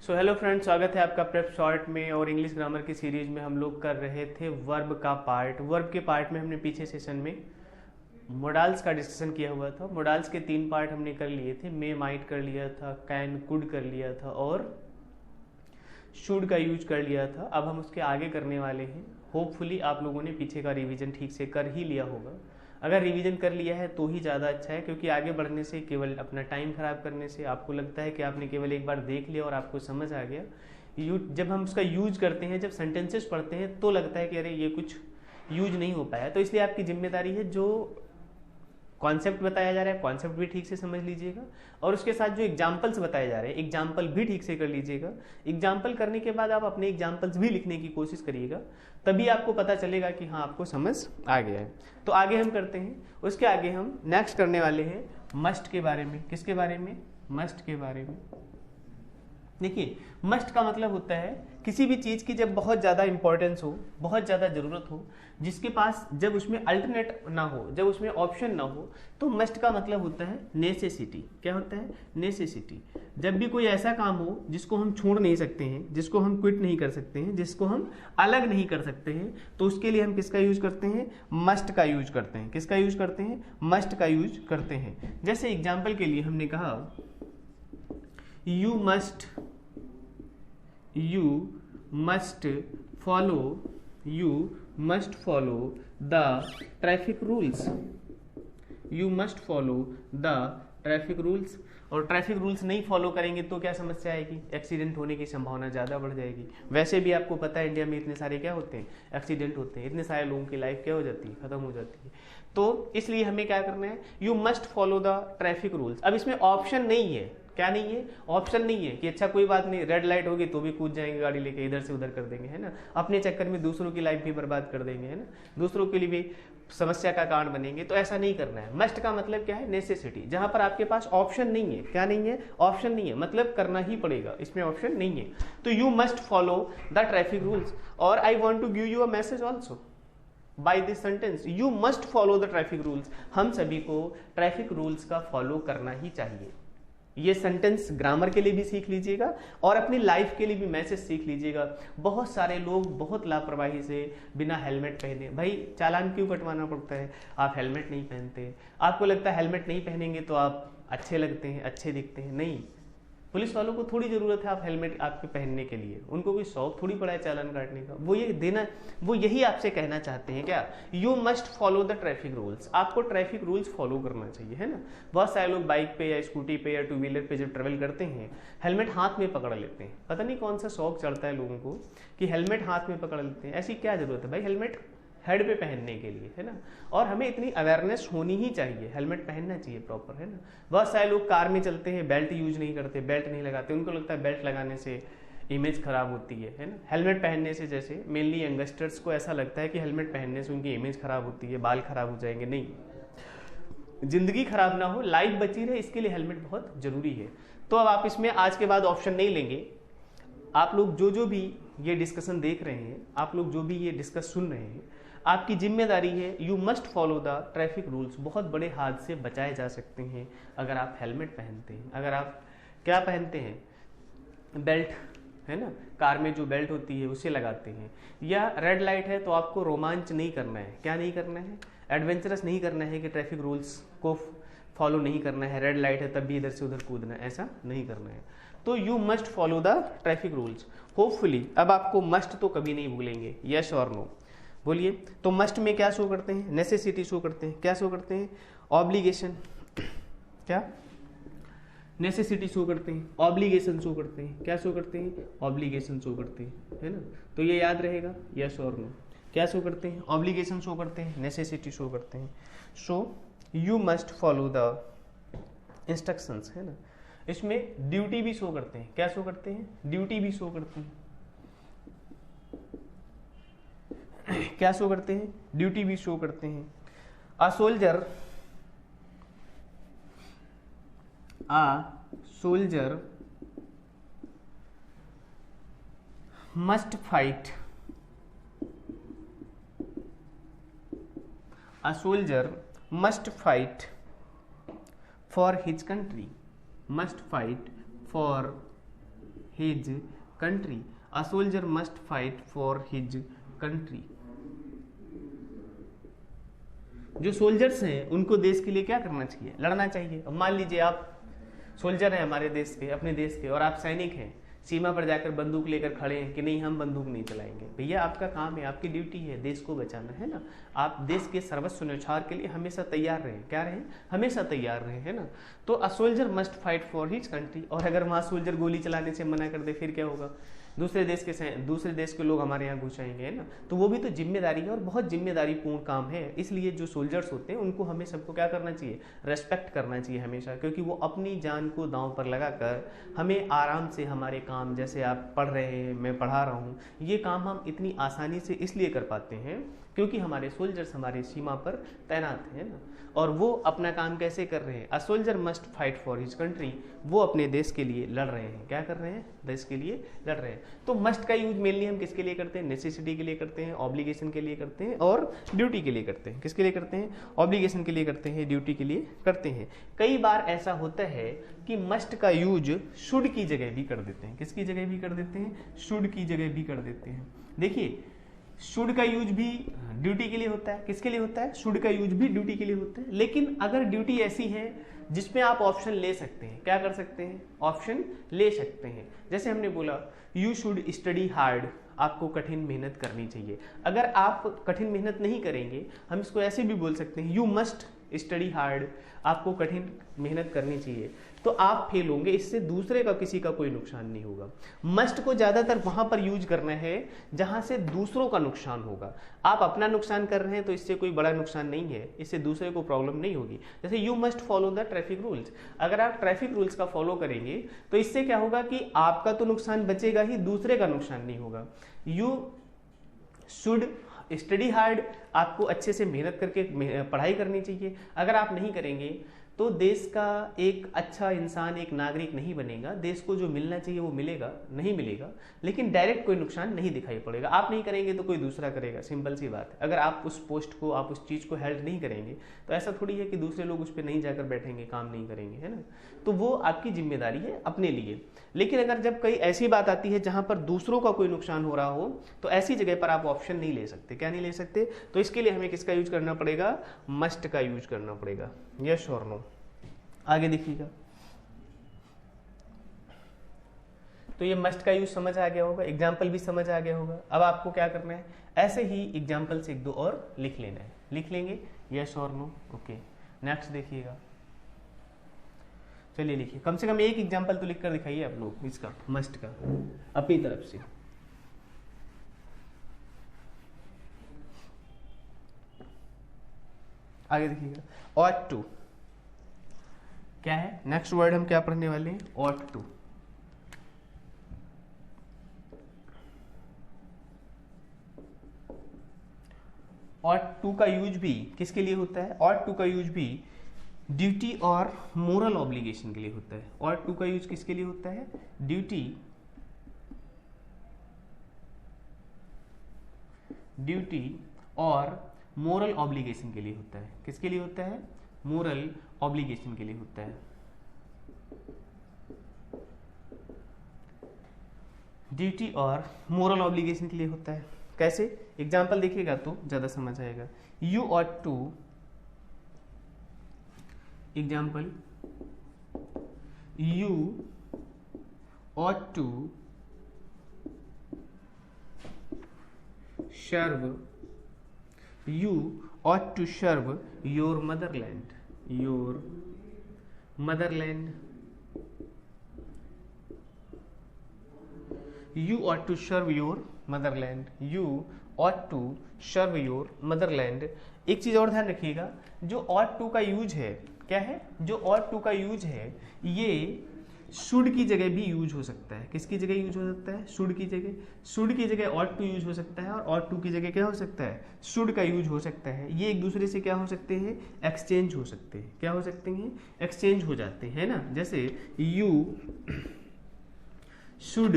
So hello friends, स्वागत है आपका प्रेप शॉर्ट में। और इंग्लिश ग्रामर की सीरीज में हम लोग कर रहे थे वर्ब का पार्ट। वर्ब के पार्ट में हमने पीछे सेशन में मोडाल्स का डिस्कशन किया हुआ था। मोडाल्स के 3 पार्ट हमने कर लिए थे। मे माइट कर लिया था, कैन कुड कर लिया था और शुड का यूज कर लिया था। अब हम उसके आगे करने वाले हैं। होपफुली आप लोगों ने पीछे का रिवीजन ठीक से कर ही लिया होगा। अगर रिवीजन कर लिया है तो ही ज़्यादा अच्छा है, क्योंकि आगे बढ़ने से, केवल अपना टाइम खराब करने से आपको लगता है कि आपने केवल एक बार देख लिया और आपको समझ आ गया। जब हम उसका यूज करते हैं, जब सेंटेंसेस पढ़ते हैं, तो लगता है कि अरे ये कुछ यूज नहीं हो पाया। तो इसलिए आपकी जिम्मेदारी है, जो कॉन्सेप्ट बताया जा रहा है कॉन्सेप्ट भी ठीक से समझ लीजिएगा, और उसके साथ जो एग्जाम्पल्स बताए जा रहे हैं एग्जाम्पल भी ठीक से कर लीजिएगा। एग्जाम्पल करने के बाद आप अपने एग्जाम्पल्स भी लिखने की कोशिश करिएगा, तभी आपको पता चलेगा कि हाँ, आपको समझ आ गया है। तो आगे हम करते हैं। उसके आगे हम नेक्स्ट करने वाले हैं मस्ट के बारे में। किसके बारे में? मस्ट के बारे में। देखिए, मस्ट का मतलब होता है किसी भी चीज की जब बहुत ज्यादा इंपॉर्टेंस हो, बहुत ज्यादा जरूरत हो, जिसके पास जब उसमें अल्टरनेट ना हो, जब उसमें ऑप्शन ना हो, तो मस्ट का मतलब होता है नेसेसिटी। क्या होता है? नेसेसिटी। जब भी कोई ऐसा काम हो जिसको हम छोड़ नहीं सकते हैं, जिसको हम क्विट नहीं कर सकते हैं, जिसको हम अलग नहीं कर सकते हैं, तो उसके लिए हम किसका यूज करते हैं? मस्ट का यूज करते हैं। किसका यूज करते हैं? मस्ट का यूज करते हैं। जैसे एग्जाम्पल के लिए हमने कहा you must follow the traffic rules. You must follow the traffic rules. और ट्रैफिक रूल्स नहीं फॉलो करेंगे तो क्या समस्या आएगी? एक्सीडेंट होने की संभावना ज़्यादा बढ़ जाएगी। वैसे भी आपको पता है इंडिया में इतने सारे क्या होते हैं? एक्सीडेंट होते हैं। इतने सारे लोगों की लाइफ क्या हो जाती है? खत्म हो जाती है। तो इसलिए हमें क्या करना है? You must follow the traffic rules. अब इसमें ऑप्शन नहीं है। क्या नहीं है? ऑप्शन नहीं है कि अच्छा कोई बात नहीं, रेड लाइट होगी तो भी कूद जाएंगे गाड़ी लेके, इधर से उधर कर देंगे, है ना। अपने चक्कर में दूसरों की लाइफ भी बर्बाद कर देंगे, है ना। दूसरों के लिए भी समस्या का कारण बनेंगे। तो ऐसा नहीं करना है। मस्ट का मतलब क्या है? नेसेसिटी। जहां पर आपके पास ऑप्शन नहीं है। क्या नहीं है? ऑप्शन नहीं है, मतलब करना ही पड़ेगा, इसमें ऑप्शन नहीं है। तो you must follow the traffic rules. और I want to give you a message also by this sentence, you must follow the traffic rules. हम सभी को ट्रैफिक रूल्स का फॉलो करना ही चाहिए। ये सेंटेंस ग्रामर के लिए भी सीख लीजिएगा और अपनी लाइफ के लिए भी मैसेज सीख लीजिएगा। बहुत सारे लोग बहुत लापरवाही से बिना हेलमेट पहने, भाई चालान क्यों कटवाना पड़ता है? आप हेलमेट नहीं पहनते, आपको लगता है हेलमेट नहीं पहनेंगे तो आप अच्छे लगते हैं, अच्छे दिखते हैं। नहीं, पुलिस वालों को थोड़ी जरूरत है आप हेलमेट आपके पहनने के लिए, उनको कोई शौक थोड़ी पड़ा है चालान काटने का। वो यही आपसे कहना चाहते हैं। क्या? You must follow the traffic rules. आपको ट्रैफिक रूल्स फॉलो करना चाहिए, है ना। बहुत सारे लोग बाइक पे या स्कूटी पे या टू व्हीलर पे जब ट्रेवल करते हैं, हेलमेट हाथ में पकड़ लेते हैं। पता नहीं कौन सा शौक चढ़ता है लोगों को कि हेलमेट हाथ में पकड़ लेते हैं। ऐसी क्या जरूरत है भाई? हेलमेट हेड पे पहनने के लिए, है ना। और हमें इतनी अवेयरनेस होनी ही चाहिए, हेलमेट पहनना चाहिए प्रॉपर, है ना। बहुत सारे लोग कार में चलते हैं, बेल्ट यूज नहीं करते, बेल्ट नहीं लगाते, उनको लगता है बेल्ट लगाने से इमेज खराब होती है ना। हेलमेट पहनने से, जैसे मेनली यंगस्टर्स को ऐसा लगता है कि हेलमेट पहनने से उनकी इमेज खराब होती है, बाल खराब हो जाएंगे। नहीं, जिंदगी खराब ना हो, लाइफ बची रहे, इसके लिए हेलमेट बहुत जरूरी है। तो अब आप इसमें आज के बाद ऑप्शन नहीं लेंगे। आप लोग जो भी ये डिस्कशन देख रहे हैं, आप लोग जो भी ये डिस्कस सुन रहे हैं, आपकी जिम्मेदारी है, you must follow the traffic rules. बहुत बड़े हादसे बचाए जा सकते हैं अगर आप हेलमेट पहनते हैं, अगर आप क्या पहनते हैं? बेल्ट, है ना। कार में जो बेल्ट होती है उसे लगाते हैं। या रेड लाइट है तो आपको रोमांच नहीं करना है। क्या नहीं करना है? एडवेंचरस नहीं करना है कि ट्रैफिक रूल्स को फॉलो नहीं करना है। रेड लाइट है तब भी इधर से उधर कूदना है, ऐसा नहीं करना है। तो you must follow the traffic rules. Hopefully अब आपको मस्ट तो कभी नहीं भूलेंगे। यस और नो बोलिए। तो मस्ट में क्या शो करते हैं? नेसेसिटी शो करते हैं। क्या शो करते हैं? ऑब्लिगेशन। क्या? नेसेसिटी शो करते हैं, ऑब्लिगेशन शो करते हैं। क्या शो करते हैं? ऑब्लिगेशन शो करते हैं, है ना। तो ये याद रहेगा, यस और नो। क्या शो करते हैं? ऑब्लिगेशन शो करते हैं, नेसेसिटी शो करते हैं। So you must follow the instructions, है ना। इसमें ड्यूटी भी शो करते हैं। क्या शो करते हैं? ड्यूटी भी शो करते हैं। क्या शो करते हैं? ड्यूटी भी शो करते हैं। A soldier must fight. A soldier must fight for his country. Must fight for his country, a soldier must fight for his country. जो सोल्जर्स हैं उनको देश के लिए क्या करना चाहिए, लड़ना चाहिए। अब मान लीजिए आप सोल्जर हैं हमारे देश के, अपने देश के, और आप सैनिक हैं, सीमा पर जाकर बंदूक लेकर खड़े हैं कि नहीं हम बंदूक नहीं चलाएंगे। भैया आपका काम है, आपकी ड्यूटी है देश को बचाना, है ना। आप देश के सर्वस्व न्यौछावर के लिए हमेशा तैयार रहें, क्या रहें, हमेशा तैयार रहें, है ना। तो a soldier must fight for his country. और अगर वहाँ सोल्जर गोली चलाने से मना कर दे फिर क्या होगा, दूसरे देश के लोग हमारे यहाँ घुस आएंगे, है ना। तो वो भी तो जिम्मेदारी है और बहुत जिम्मेदारीपूर्ण काम है। इसलिए जो सोल्जर्स होते हैं उनको हमें सबको क्या करना चाहिए, रेस्पेक्ट करना चाहिए हमेशा, क्योंकि वो अपनी जान को दांव पर लगाकर हमें आराम से हमारे काम, जैसे आप पढ़ रहे हैं, मैं पढ़ा रहा हूँ, ये काम हम इतनी आसानी से इसलिए कर पाते हैं क्योंकि हमारे सोल्जर्स हमारे सीमा पर तैनात हैं ना। और वो अपना काम कैसे कर रहे हैं, a soldier must fight for his country, वो अपने देश के लिए लड़ रहे हैं, क्या कर रहे हैं, देश के लिए लड़ रहे हैं। तो मस्ट का यूज मेनली हम किसके लिए करते हैं, नेसेसिटी के लिए करते हैं, ऑब्लिगेशन के लिए करते हैं और ड्यूटी के लिए करते हैं। किसके लिए करते हैं, ऑब्लिगेशन के लिए करते हैं, ड्यूटी के लिए करते हैं। कई बार ऐसा होता है कि मस्ट का यूज शुड की जगह भी कर देते हैं। किसकी जगह भी कर देते हैं, शुड की जगह भी कर देते हैं। देखिए शुड का यूज भी ड्यूटी के लिए होता है, किसके लिए होता है, शुड का यूज भी ड्यूटी के लिए होता है। लेकिन अगर ड्यूटी ऐसी है जिसमें आप ऑप्शन ले सकते हैं, क्या कर सकते हैं, ऑप्शन ले सकते हैं। जैसे हमने बोला यू शुड स्टडी हार्ड, आपको कठिन मेहनत करनी चाहिए। अगर आप कठिन मेहनत नहीं करेंगे, हम इसको ऐसे भी बोल सकते हैं यू मस्ट स्टडी हार्ड, आपको कठिन मेहनत करनी चाहिए, तो आप फेल होंगे, इससे दूसरे का किसी का कोई नुकसान नहीं होगा। मस्ट को ज्यादातर वहां पर यूज करना है जहां से दूसरों का नुकसान होगा। आप अपना नुकसान कर रहे हैं तो इससे कोई बड़ा नुकसान नहीं है, इससे दूसरे को प्रॉब्लम नहीं होगी। जैसे you must follow the traffic rules, अगर आप ट्रैफिक रूल्स का फॉलो करेंगे तो इससे क्या होगा कि आपका तो नुकसान बचेगा ही, दूसरे का नुकसान नहीं होगा। यू शुड स्टडी हार्ड, आपको अच्छे से मेहनत करके पढ़ाई करनी चाहिए। अगर आप नहीं करेंगे तो देश का एक अच्छा इंसान, एक नागरिक नहीं बनेगा, देश को जो मिलना चाहिए वो मिलेगा नहीं मिलेगा, लेकिन डायरेक्ट कोई नुकसान नहीं दिखाई पड़ेगा। आप नहीं करेंगे तो कोई दूसरा करेगा, सिंपल सी बात है। अगर आप उस पोस्ट को, आप उस चीज़ को हेल्प नहीं करेंगे तो ऐसा थोड़ी है कि दूसरे लोग उस पर नहीं जाकर बैठेंगे, काम नहीं करेंगे, है ना। तो वो आपकी जिम्मेदारी है अपने लिए। लेकिन अगर जब कई ऐसी बात आती है जहां पर दूसरों का कोई नुकसान हो रहा हो तो ऐसी जगह पर आप ऑप्शन नहीं ले सकते। क्या नहीं ले सकते, तो इसके लिए हमें किसका यूज करना पड़ेगा, मस्ट का यूज करना पड़ेगा। यस और नो, आगे देखिएगा। तो ये मस्ट का यूज समझ आ गया होगा, एग्जाम्पल भी समझ आ गया होगा। अब आपको क्या करना है, ऐसे ही एग्जाम्पल से एक दो और लिख लेना है, लिख लेंगे, यस और नो, ओके। नेक्स्ट देखिएगा, चलिए लिखिए, कम से कम एक एग्जाम्पल तो लिख कर दिखाइए आप लोग इसका, मस्ट का, अपनी तरफ से। आगे देखिएगा, ought to क्या है, नेक्स्ट वर्ड हम क्या पढ़ने वाले हैं, ought to। ought to का यूज भी किसके लिए होता है, ought to का यूज भी ड्यूटी और मोरल ऑब्लिगेशन के लिए होता है। ought to का यूज किसके लिए होता है, ड्यूटी और मोरल ऑब्लिगेशन के लिए होता है। किसके लिए होता है, मोरल ऑब्लिगेशन के लिए होता है। ड्यूटी और मोरल ऑब्लिगेशन के लिए होता है। कैसे, एग्जाम्पल देखिएगा तो ज्यादा समझ आएगा। You ought to, example, you ought to serve, you ought to serve your motherland, your motherland, you ought to serve your motherland, you ought to serve your motherland। एक चीज और ध्यान रखिएगा, जो ought to का यूज है, क्या है, जो ought to का यूज है ये शुड की जगह भी यूज हो सकता है। किसकी जगह यूज हो सकता है, शुड की जगह, शुड की जगह ought to यूज हो सकता है, और ought to की जगह क्या हो सकता है, शुड का यूज हो सकता है। ये एक दूसरे से क्या हो सकते हैं, एक्सचेंज हो सकते हैं। क्या हो सकते हैं, एक्सचेंज हो जाते हैं ना। जैसे you should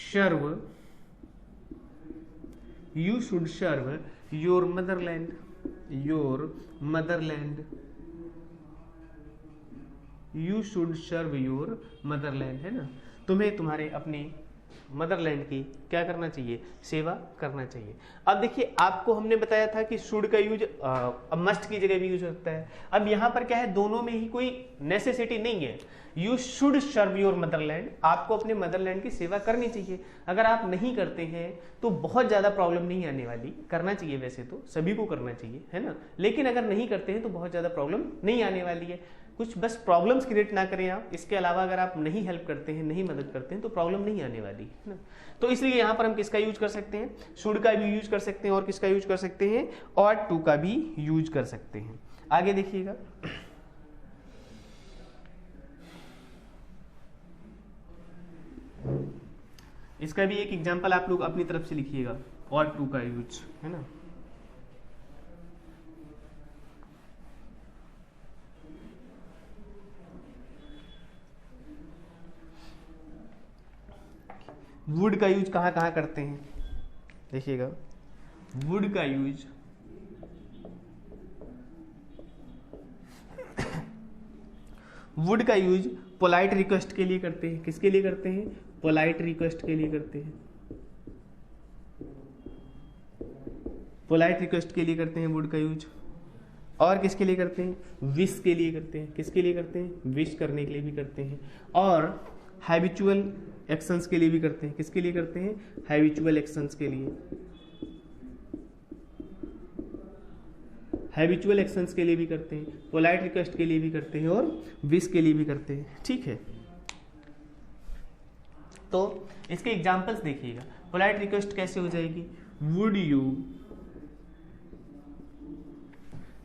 serve, you should serve your motherland, your motherland. You should serve your motherland, है ना, तुम्हें तुम्हारे अपने मदरलैंड की क्या करना चाहिए, सेवा करना चाहिए। अब देखिए आपको हमने बताया था कि शुड का यूज अब मस्ट की जगह भी यूज होता है। अब यहाँ पर क्या है, दोनों में ही कोई नेसेसिटी नहीं है। You should serve your motherland, आपको अपने मदरलैंड की सेवा करनी चाहिए। अगर आप नहीं करते हैं तो बहुत ज्यादा प्रॉब्लम नहीं आने वाली, करना चाहिए, वैसे तो सभी को करना चाहिए, है ना, लेकिन अगर नहीं करते हैं तो बहुत ज्यादा प्रॉब्लम नहीं आने वाली है। कुछ बस प्रॉब्लम्स क्रिएट ना करें आप, इसके अलावा अगर आप नहीं हेल्प करते हैं, नहीं मदद करते हैं तो प्रॉब्लम नहीं आने वाली, है ना। तो इसलिए यहाँ पर हम किसका यूज कर सकते हैं, शुड का भी यूज कर सकते हैं और किसका यूज कर सकते हैं, और टू का भी यूज कर सकते हैं। आगे देखिएगा, इसका भी एक एग्जांपल आप लोग अपनी तरफ से लिखिएगा, और टू का यूज, है ना। वुड का यूज कहाँ कहाँ करते हैं, देखिएगा, वुड का यूज वुड का यूज पोलाइट रिक्वेस्ट के लिए करते हैं। किसके लिए करते हैं, पोलाइट रिक्वेस्ट के लिए करते हैं, पोलाइट रिक्वेस्ट के लिए करते हैं वुड का यूज। और किसके लिए करते हैं, विश के लिए करते हैं। किसके लिए करते हैं, विश करने के लिए भी करते हैं। और हैबिचुअल एक्शंस के लिए भी करते हैं। किसके लिए करते हैं, हैबिचुअल एक्शंस के लिए, हैबिचुअल एक्शंस के लिए भी करते हैं, पोलाइट रिक्वेस्ट के लिए भी करते हैं और विश के लिए भी करते हैं, ठीक है। तो इसके एग्जांपल्स देखिएगा। पोलाइट रिक्वेस्ट कैसे हो जाएगी, would you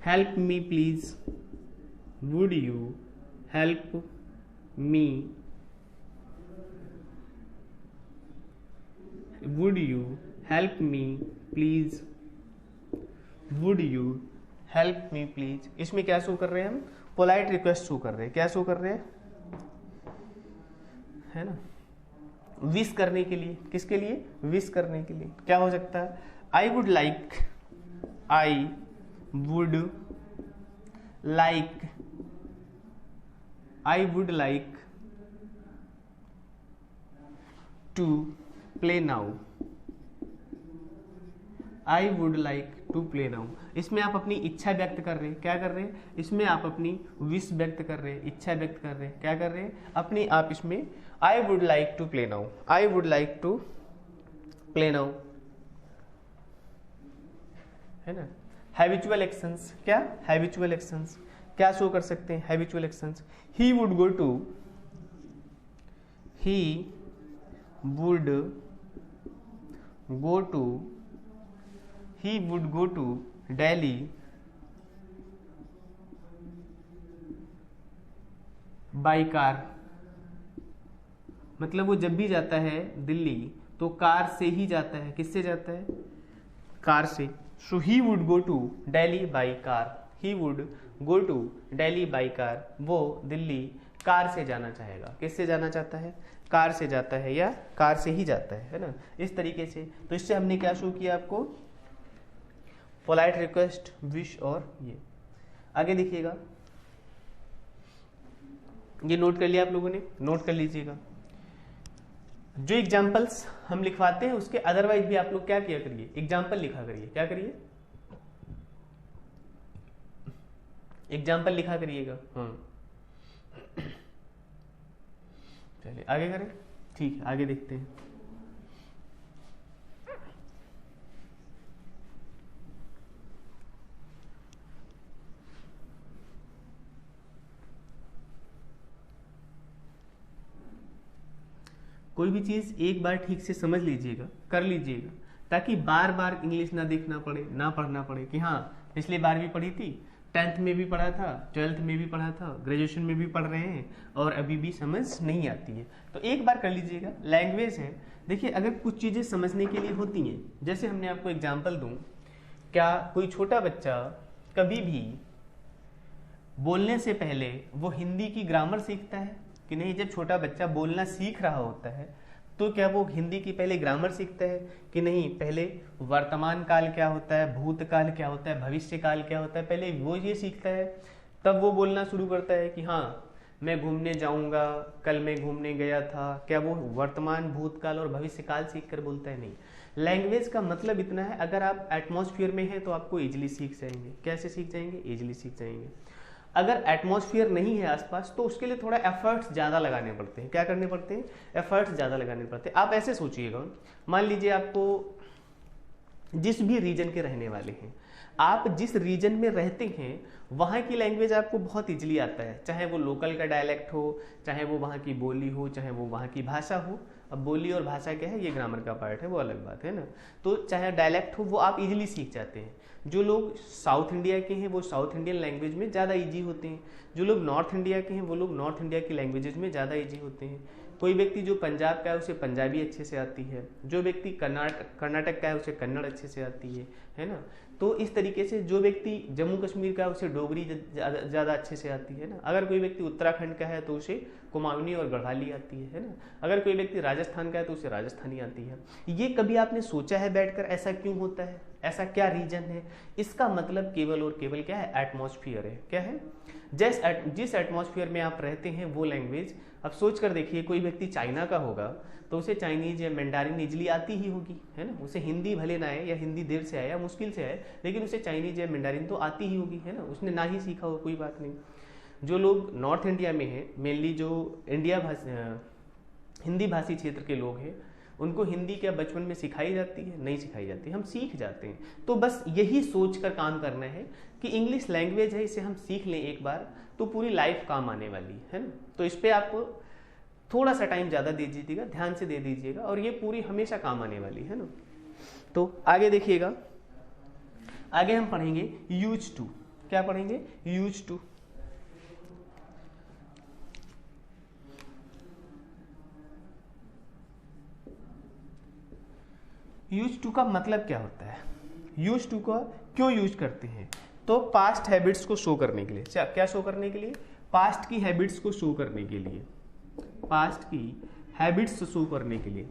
help me please, would you help me, would you help me please, would you help me please. इसमें क्या शो कर रहे हैं हम, पोलाइट रिक्वेस्ट शो कर रहे हैं। क्या शो कर रहे हैं, है ना, विश करने के लिए। किसके लिए, विश करने के लिए। क्या हो सकता है, I would like, I would like, I would like to play now, I would like to play now. इसमें आप अपनी इच्छा व्यक्त कर रहे हैं। क्या कर रहे हैं, इसमें आप अपनी विश व्यक्त कर रहे हैं, इच्छा व्यक्त कर रहे हैं। क्या कर रहे हैं, अपनी आप इसमें I would like to play now, I would like to play now, है ना। हैबिचुअल एक्शंस, क्या हैबिचुअल एक्शंस क्या शो कर सकते हैं, habitual actions, he would go to, he would go to, he would go to Delhi by car। मतलब वो जब भी जाता है दिल्ली तो कार से ही जाता है। किससे जाता है, कार से। So he would go to Delhi by car, he would go to Delhi by car। वो दिल्ली कार से जाना चाहेगा। किससे जाना चाहता है, कार से जाता है या कार से ही जाता है ना, इस तरीके से। तो इससे हमने क्या शो किया आपको, पोलाइट रिक्वेस्ट, विश और ये। आगे देखिएगा, ये नोट कर लिया आप लोगों ने, नोट कर लीजिएगा। जो एग्जाम्पल्स हम लिखवाते हैं उसके अदरवाइज भी आप लोग क्या किया करिए, एग्जाम्पल लिखा करिए। क्या करिए, एग्जाम्पल लिखा करिएगा। हाँ चलिए आगे करें, ठीक है, आगे देखते हैं। कोई भी चीज एक बार ठीक से समझ लीजिएगा, कर लीजिएगा, ताकि बार बार इंग्लिश ना देखना पड़े, ना पढ़ना पड़े कि हाँ पिछली बार भी पढ़ी थी, 10th में भी पढ़ा था, 12th में भी पढ़ा था, ग्रेजुएशन में भी पढ़ रहे हैं और अभी भी समझ नहीं आती है। तो एक बार कर लीजिएगा। लैंग्वेज है, देखिए अगर कुछ चीज़ें समझने के लिए होती हैं, जैसे हमने आपको एग्जाम्पल दूं, क्या कोई छोटा बच्चा कभी भी बोलने से पहले वो हिंदी की ग्रामर सीखता है कि नहीं? जब छोटा बच्चा बोलना सीख रहा होता है तो क्या वो हिंदी की पहले ग्रामर सीखता है कि नहीं? पहले वर्तमान काल क्या होता है, भूतकाल क्या होता है, भविष्य काल क्या होता है, पहले वो ये सीखता है, तब वो बोलना शुरू करता है कि हाँ मैं घूमने जाऊंगा, कल मैं घूमने गया था, क्या वो वर्तमान, भूतकाल और भविष्यकाल सीख कर बोलता है? नहीं। लैंग्वेज का मतलब इतना है, अगर आप एटमॉस्फेयर में हैं तो आपको इजीली सीख जाएंगे। कैसे सीख जाएंगे? इजीली सीख जाएंगे। अगर एटमॉस्फेयर नहीं है आसपास तो उसके लिए थोड़ा एफर्ट्स ज़्यादा लगाने पड़ते हैं। क्या करने पड़ते हैं? एफर्ट्स ज़्यादा लगाने पड़ते हैं। आप ऐसे सोचिएगा, मान लीजिए आपको जिस भी रीजन के रहने वाले हैं, आप जिस रीजन में रहते हैं वहाँ की लैंग्वेज आपको बहुत इजीली आता है, चाहे वो लोकल का डायलेक्ट हो, चाहे वो वहाँ की बोली हो, चाहे वो वहाँ की भाषा हो। अब बोली और भाषा क्या है, ये ग्रामर का पार्ट है, वो अलग बात है ना। तो चाहे डायलेक्ट हो, वो आप इजीली सीख जाते हैं। जो लोग साउथ इंडिया के हैं वो साउथ इंडियन लैंग्वेज में ज़्यादा ईजी होते हैं, जो लोग नॉर्थ इंडिया के हैं वो लोग नॉर्थ इंडिया की लैंग्वेजेज में ज़्यादा ईजी होते हैं। कोई व्यक्ति जो पंजाब का है उसे पंजाबी अच्छे से आती है, जो व्यक्ति कर्नाटक का है उसे कन्नड़ अच्छे से आती है ना। तो इस तरीके से जो व्यक्ति जम्मू कश्मीर का है उसे डोगरी ज़्यादा अच्छे से आती है ना। अगर कोई व्यक्ति उत्तराखंड का है तो उसे कुमाऊनी और गढ़वाली आती है ना। अगर कोई व्यक्ति राजस्थान का है तो उसे राजस्थानी आती है। ये कभी आपने सोचा है बैठकर ऐसा क्यों होता है, ऐसा क्या रीजन है? इसका मतलब केवल और केवल क्या है? एटमॉस्फेयर है। क्या है? जिस एटमॉस्फेयर में आप रहते हैं वो लैंग्वेज। अब सोच कर देखिए, कोई व्यक्ति चाइना का होगा तो उसे चाइनीज या मैंडारिन इजली आती ही होगी, है ना। उसे हिंदी भले ना आए, या हिंदी देर से आए या मुश्किल से आए, लेकिन उसे चाइनीज या मैंडारिन तो आती ही होगी, है ना। उसने ना ही सीखा हो, कोई बात नहीं। जो लोग नॉर्थ इंडिया में हैं, मेनली जो हिंदी भाषी क्षेत्र के लोग हैं, उनको हिंदी क्या बचपन में सिखाई जाती है? नहीं सिखाई जाती, हम सीख जाते हैं। तो बस यही सोच कर काम करना है कि इंग्लिश लैंग्वेज है, इसे हम सीख लें एक बार तो पूरी लाइफ काम आने वाली है ना। तो इस पर आप थोड़ा सा टाइम ज़्यादा दे दीजिएगा, ध्यान से दे दीजिएगा, और ये पूरी हमेशा काम आने वाली है ना। तो आगे देखिएगा, आगे हम पढ़ेंगे यूज टू। क्या पढ़ेंगे? Use to. यूज टू का मतलब क्या होता है? यूज टू का क्यों यूज करते हैं? तो पास्ट हैबिट्स को शो करने के लिए। क्या शो करने के लिए? पास्ट की हैबिट्स को शो करने के लिए। पास्ट की हैबिट्स शो करने के लिए।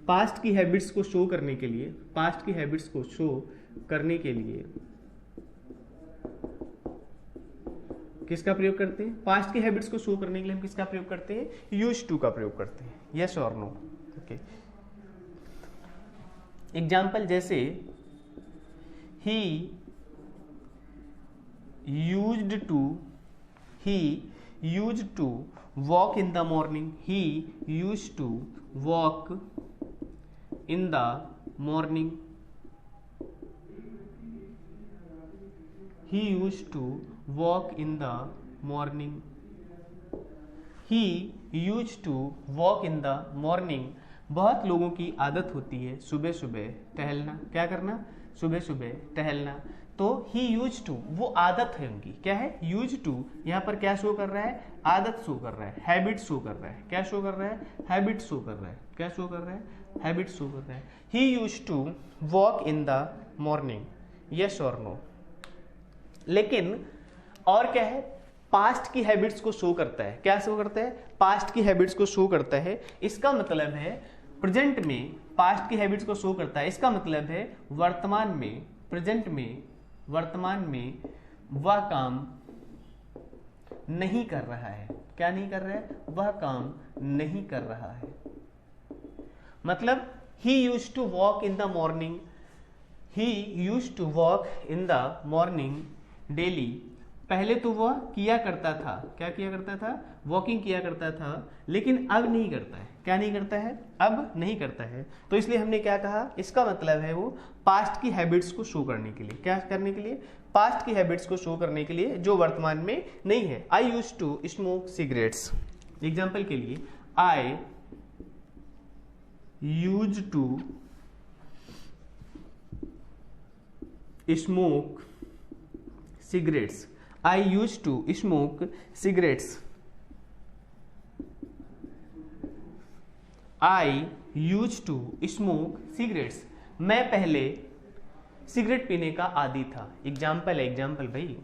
पास्ट की हैबिट्स को शो करने के लिए, पास्ट की हैबिट्स को शो करने के लिए किसका प्रयोग करते हैं? पास्ट की हैबिट्स को शो करने के लिए हम किसका प्रयोग करते हैं? यूज टू का प्रयोग करते हैं। यस और नो? ओके। एग्जाम्पल जैसे he used to walk in the morning. He used to walk in the morning. He used to walk in the morning. He used to walk in the morning. बहुत लोगों की आदत होती है सुबह सुबह टहलना। क्या करना? सुबह सुबह टहलना। तो he used to, वो आदत है उनकी। क्या है? used to। यहाँ पर क्या शो कर रहा है? आदत शो कर रहा है, हैबिट शो कर रहा है। क्या शो कर रहा है? हैबिट शो कर रहा है। क्या शो कर रहा है? हैबिट शो कर रहा है। he used to walk in the morning. yes or no? लेकिन और क्या है? पास्ट की हैबिट्स को शो करता है। क्या शो करता है? पास्ट की हैबिट्स को शो करता है। इसका मतलब है प्रेजेंट में पास्ट की हैबिट्स को शो करता है। इसका मतलब है वर्तमान में, प्रेजेंट में, वर्तमान में वह काम नहीं कर रहा है। क्या नहीं कर रहा है? वह काम नहीं कर रहा है। मतलब he used to walk in the morning. He used to walk in the morning daily. पहले तो वह किया करता था। क्या किया करता था? वॉकिंग किया करता था, लेकिन अब नहीं करता है। क्या नहीं करता है? अब नहीं करता है। तो इसलिए हमने क्या कहा? इसका मतलब है वो पास्ट की हैबिट्स को शो करने के लिए। क्या करने के लिए? पास्ट की हैबिट्स को शो करने के लिए जो वर्तमान में नहीं है। I used to smoke cigarettes. Example के लिए, I used to smoke cigarettes. I used to smoke cigarettes. I used to smoke cigarettes. मैं पहले सिगरेट पीने का आदी था। एग्जाम्पल है, एग्जाम्पल भाई।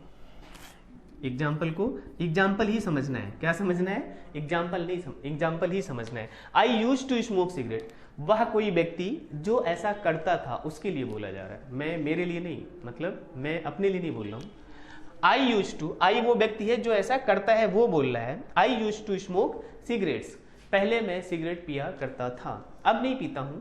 एग्जाम्पल को एग्जाम्पल ही समझना है। क्या समझना है? एग्जाम्पल नहीं, एग्जाम्पल ही समझना है। आई यूज टू स्मोक सिगरेट, वह कोई व्यक्ति जो ऐसा करता था उसके लिए बोला जा रहा है, मैं मेरे लिए नहीं, मतलब मैं अपने लिए नहीं बोल रहा हूँ। आई यूज टू, आई वो व्यक्ति है जो ऐसा करता है वो बोल रहा है। आई यूज टू स्मोक सिगरेट्स, पहले मैं सिगरेट पिया करता था, अब नहीं पीता हूं,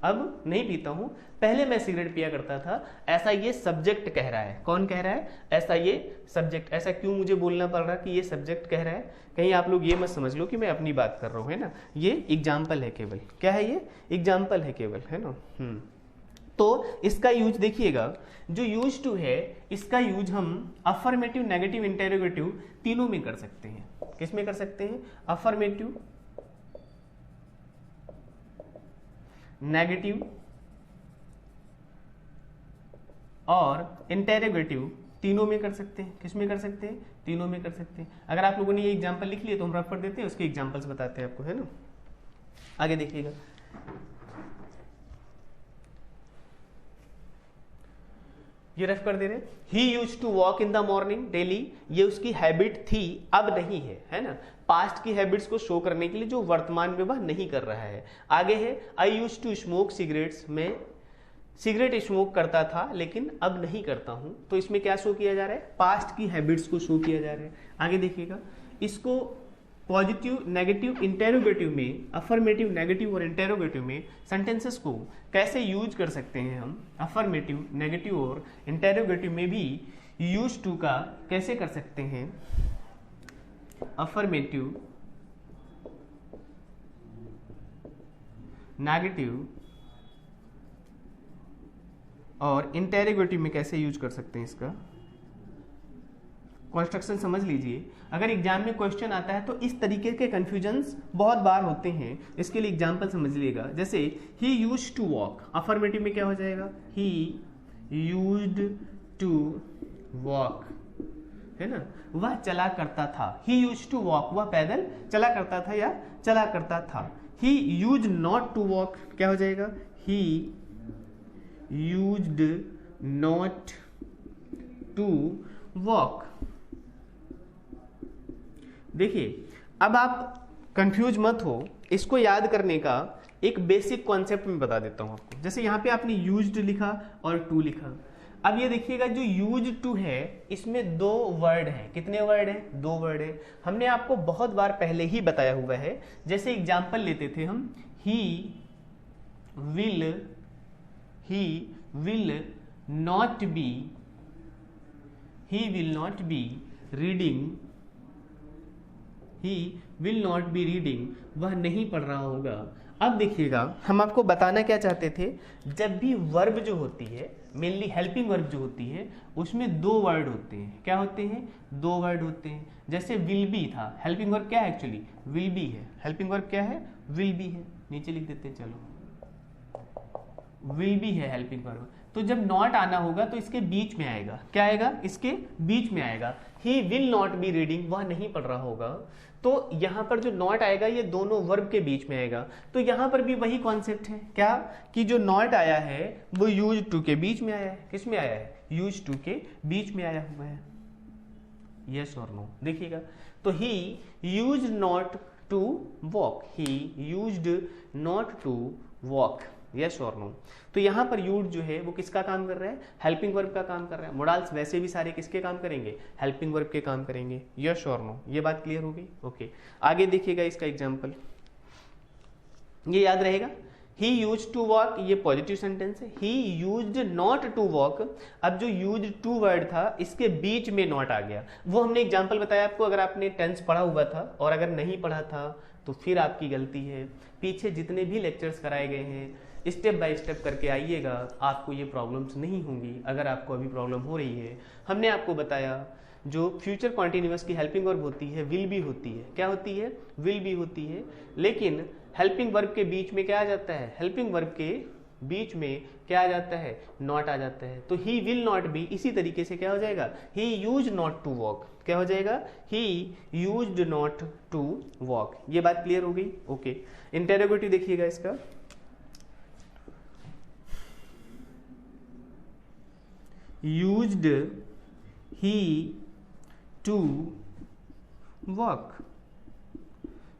अब नहीं पीता हूं, पहले मैं सिगरेट पिया करता था। ऐसा ये सब्जेक्ट कह रहा है। कौन कह रहा है? ऐसा ये सब्जेक्ट। ऐसा क्यों मुझे बोलना पड़ रहा कि ये सब्जेक्ट कह रहा है? कहीं आप लोग ये मत समझ लो कि मैं अपनी बात कर रहा हूं, है ना। ये एग्जाम्पल है केवल। क्या है ये? एग्जाम्पल है केवल, है ना। तो इसका यूज देखिएगा, जो यूज टू है इसका यूज हम अफर्मेटिव, नेगेटिव, इंटेरोगेटिव तीनों में कर सकते हैं। किस में कर सकते हैं? अफर्मेटिव, नेगेटिव और इंटेरोगेटिव तीनों में कर सकते हैं। किस में कर सकते हैं? तीनों में कर सकते हैं। अगर आप लोगों ने ये एग्जांपल लिख लिए तो हम रफ कर देते हैं, उसके एग्जांपल्स बताते हैं आपको, है ना। आगे देखिएगा, ये रफ कर दे रहे हैं। He use to walk in the morning daily, ये उसकी हैबिट थी, अब नहीं है ना। पास्ट की हैबिट्स को शो करने के लिए जो वर्तमान में वह नहीं कर रहा है। आगे है आई यूज टू स्मोक सिगरेट्स, मैं सिगरेट स्मोक करता था लेकिन अब नहीं करता हूं। तो इसमें क्या शो किया जा रहा है? पास्ट की हैबिट्स को शो किया जा रहा है। आगे देखिएगा, इसको पॉजिटिव, नेगेटिव, इंटेरोगेटिव में, अफर्मेटिव, नेगेटिव और इंटेरोगेटिव में सेंटेंसेस को कैसे यूज कर सकते हैं हम। अफर्मेटिव, नेगेटिव और इंटेरोगेटिव में भी यूज टू का कैसे कर सकते हैं? अफर्मेटिव, नेगेटिव और इंटेरोगेटिव में कैसे यूज कर सकते हैं इसका कंस्ट्रक्शन समझ लीजिए। अगर एग्जाम में क्वेश्चन आता है तो इस तरीके के कंफ्यूजन्स बहुत बार होते हैं। इसके लिए एग्जांपल समझ लीजिएगा, जैसे he used to walk, affirmative में क्या हो जाएगा? ही यूज्ड टू वॉक, है ना, वह चला करता था। ही यूज्ड टू वॉक, वह पैदल चला करता था या चला करता था। He used not to walk, क्या हो जाएगा? He used not to walk. देखिए, अब आप कंफ्यूज मत हो, इसको याद करने का एक बेसिक कॉन्सेप्ट में बता देता हूं आपको। जैसे यहां पे आपने यूज्ड लिखा और टू लिखा। अब ये देखिएगा, जो यूज टू है इसमें दो वर्ड हैं। कितने वर्ड हैं? दो वर्ड हैं। हमने आपको बहुत बार पहले ही बताया हुआ है। जैसे एग्जाम्पल लेते थे हम, he will not be reading, he will not be reading, वह नहीं पढ़ रहा होगा। अब देखिएगा, हम आपको बताना क्या चाहते थे, जब भी वर्ब जो होती है, मेनली हेल्पिंग वर्ब जो होती है, उसमें दो वर्ड होते हैं। क्या होते हैं? दो वर्ड होते हैं। जैसे विल बी था, हेल्पिंग वर्ब क्या है? एक्चुअली विल बी है। हेल्पिंग वर्ब क्या है? विल बी है। नीचे लिख देते हैं, चलो, विल बी है हेल्पिंग वर्ब। तो जब नॉट आना होगा तो इसके बीच में आएगा। क्या आएगा? इसके बीच में आएगा। He will not be reading, वह नहीं पढ़ रहा होगा। तो यहां पर जो नॉट आएगा ये दोनों वर्ब के बीच में आएगा। तो यहां पर भी वही कॉन्सेप्ट है, क्या कि जो नॉट आया है वो यूज टू के बीच में आया है। किस में आया है? यूज टू के बीच में आया हुआ है। यस और नो देखिएगा। तो he used not to walk, he used not to walk. Yes और नो। तो यहां पर यूज जो है वो किसका काम कर रहा है? हेल्पिंग वर्ब का काम कर रहा है। मोडाल्स वैसे भी सारे किसके काम करेंगे? हेल्पिंग वर्ब के काम करेंगे। यस और नो, ये बात क्लियर हो गई? ओके, आगे देखिएगा इसका एग्जांपल, ये याद रहेगा। ही यूज टू वॉक, ये पॉजिटिव सेंटेंस है। He used not to walk, अब जो यूज टू वर्ड था इसके बीच में नॉट आ गया। वो हमने एग्जांपल बताया आपको। अगर आपने टेंस पढ़ा हुआ था और अगर नहीं पढ़ा था तो फिर आपकी गलती है। पीछे जितने भी लेक्चर्स कराए गए हैं स्टेप बाय स्टेप करके आइएगा, आपको ये प्रॉब्लम्स नहीं होंगी। अगर आपको अभी प्रॉब्लम हो रही है, हमने आपको बताया जो फ्यूचर कॉन्टिन्यूअस की हेल्पिंग वर्ब होती है विल बी होती है। क्या होती है? विल बी होती है। लेकिन हेल्पिंग वर्ब के बीच में क्या आ जाता है? हेल्पिंग वर्ब के बीच में क्या आ जाता है? नॉट आ जाता है। तो ही विल नॉट बी, इसी तरीके से क्या हो जाएगा? He use not to walk. क्या हो जाएगा? He used not to walk. ये बात क्लियर हो गई? ओके, इंटेरोगेटिव देखिएगा इसका। Used, he to walk,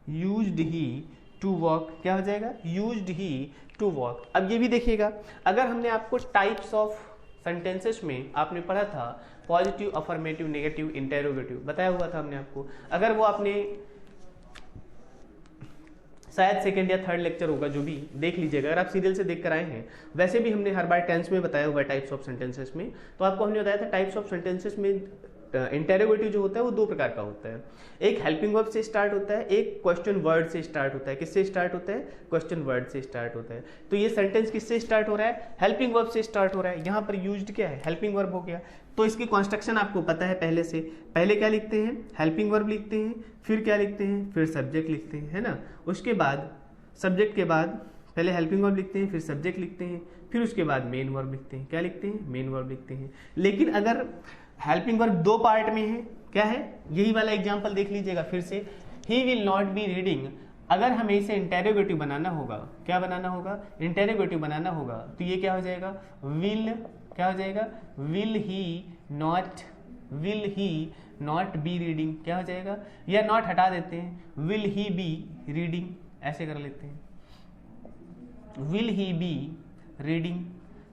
used he to walk, क्या हो जाएगा, यूज्ड ही टू वॉक। अब ये भी देखिएगा, अगर हमने आपको टाइप्स ऑफ सेंटेंसेस में आपने पढ़ा था पॉजिटिव, अफर्मेटिव, नेगेटिव, इंटेरोगेटिव बताया हुआ था हमने आपको, अगर वो आपने शायद सेकंड या थर्ड लेक्चर होगा जो भी देख लीजिएगा, अगर आप सीरियल से देख कर आए हैं, वैसे भी हमने हर बार टेंस में बताया हुआ है टाइप्स ऑफ सेंटेंसेस में। तो आपको हमने बताया था टाइप्स ऑफ सेंटेंसेस में इंटेरोगेटिव जो होता है वो दो प्रकार का होता है, एक हेल्पिंग वर्ब से स्टार्ट होता है, एक क्वेश्चन वर्ड से स्टार्ट होता है। किससे स्टार्ट होता है, क्वेश्चन वर्ड से स्टार्ट होता है। तो ये सेंटेंस किससे स्टार्ट हो रहा है, हेल्पिंग वर्ब से स्टार्ट हो रहा है। यहाँ पर यूज्ड क्या है, हेल्पिंग वर्ब हो गया। तो इसकी कॉन्स्ट्रक्शन आपको पता है पहले से, पहले क्या लिखते हैं, हेल्पिंग वर्ब लिखते हैं, फिर क्या लिखते हैं, फिर सब्जेक्ट लिखते हैं, है ना। उसके बाद सब्जेक्ट के बाद पहले हेल्पिंग वर्ब लिखते हैं, फिर सब्जेक्ट लिखते हैं, फिर उसके बाद मेन वर्ब लिखते हैं। क्या लिखते हैं, मेन वर्ब लिखते हैं। लेकिन अगर हेल्पिंग वर्ब दो पार्ट में है, क्या है, यही वाला एग्जांपल देख लीजिएगा फिर से, he will not be reading. अगर हमें इसे इंटेरोगेटिव बनाना होगा, क्या बनाना होगा, इंटेरोगेटिव बनाना होगा, तो ये क्या हो जाएगा, विल, क्या हो जाएगा, will he not be reading, क्या हो जाएगा, या नॉट हटा देते हैं, विल ही बी रीडिंग, ऐसे कर लेते हैं, विल ही बी रीडिंग।